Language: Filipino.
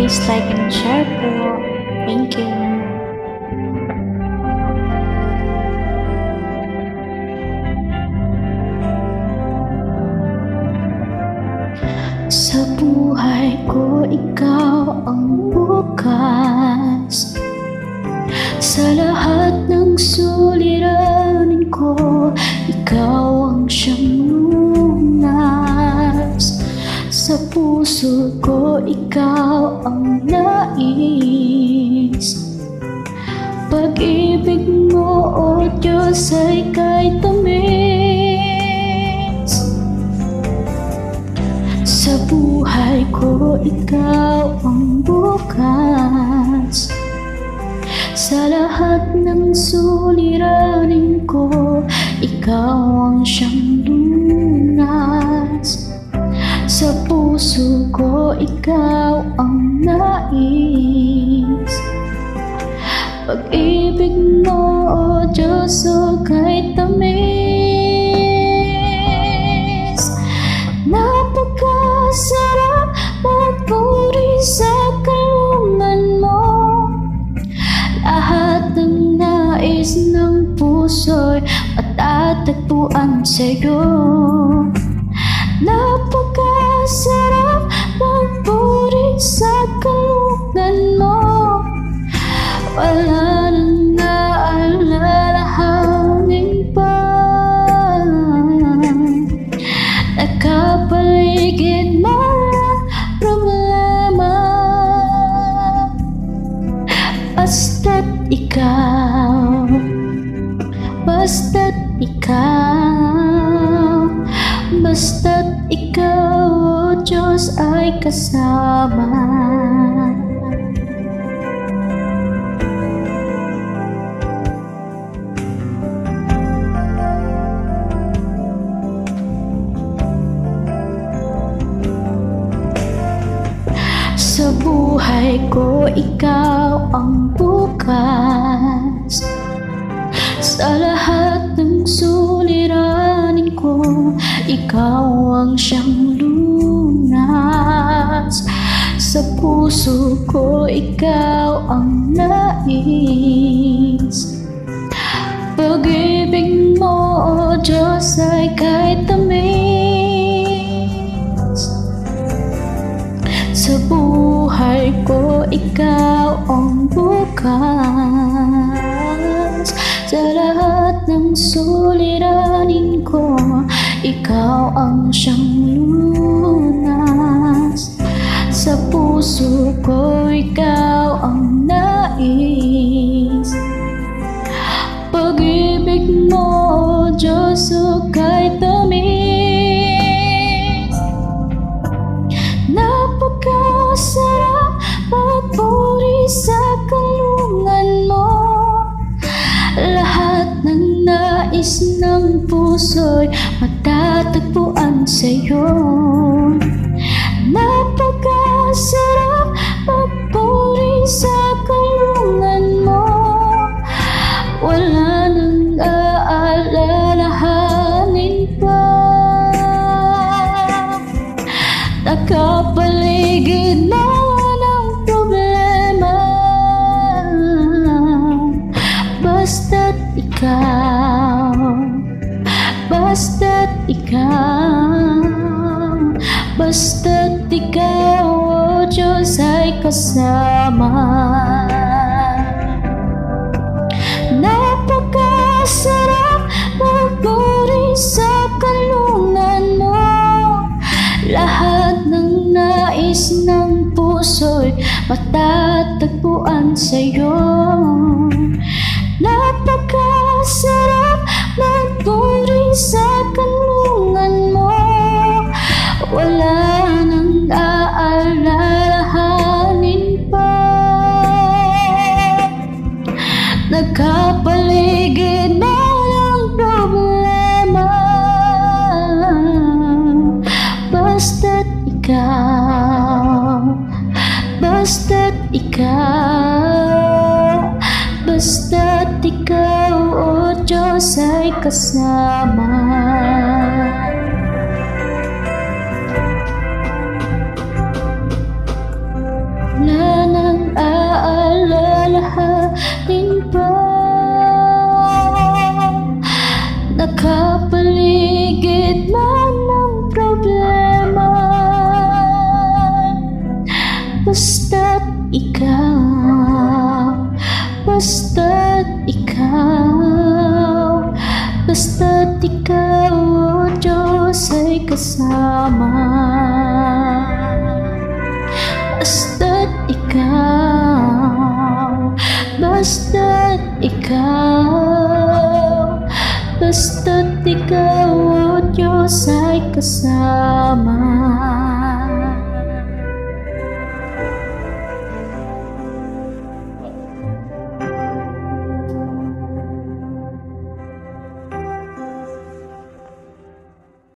please like and share po. Thank you. Sa buhay ko, ikaw ang bukas. Sa lahat ng suliranin ko, ikaw ang siyang lunas. Sa puso ko, ikaw ang nais. Pag-ibig mo, O Diyos, ay kay tamis. Sa buhay ko, ikaw ang bukas. Sa lahat ng suliranin ko, ikaw ang siyang lunas. Sa puso ko, ikaw ang nais. Pag-ibig mo, O Diyos, o kay tamis. Napakasarap magpuri sa kalungan mo. Lahat ng nais ng puso'y matatagpuan sa'yo. Napakasarap magpuri sa kalungan mo. Wala nang naalalahanin pa. Nakapaligid mo ang problema. Basta't ikaw, basta't ikaw, basta't ikaw, O Diyos, ay kasama. Sa buhay ko, ikaw ang bukas. Sa lahat ng suliranin ko, ikaw ang siyang lunas. Sa puso ko, ikaw ang nais. Pag-ibig mo, O Diyos, ay kay tamis. Sa buhay ko, ikaw ang bukas. Sa lahat ng suliranin ko, ikaw ang siyang lunas. Sa puso ko, ikaw ang nais. Pag-ibig mo, O Diyos, o kay tamis. Napakasarap magpuri sa kalungan mo. Lahat ng nais ng puso'y matatagpuan sa'yo. Napakasarap magpuri sa kalungan mo. Wala nang aalalahanin pa. Nakapaligid na ng problema. Basta't ikaw, basta't ikaw, basta't ikaw, O Diyos, ay kasama. Napakasarap magpuri sa kalungan mo. Lahat ng nais ng puso'y matatagpuan sa'yo. Napakasarap magpuri sa kalungan mo. Wala nang aalalahanin pa. Nakapaligid mo ng problema. Basta't ikaw, basta't ikaw, basta't ikaw, O Diyos, ay kasama. Basta't ikaw, basta't ikaw, basta't ikaw, o Diyos ay kasama.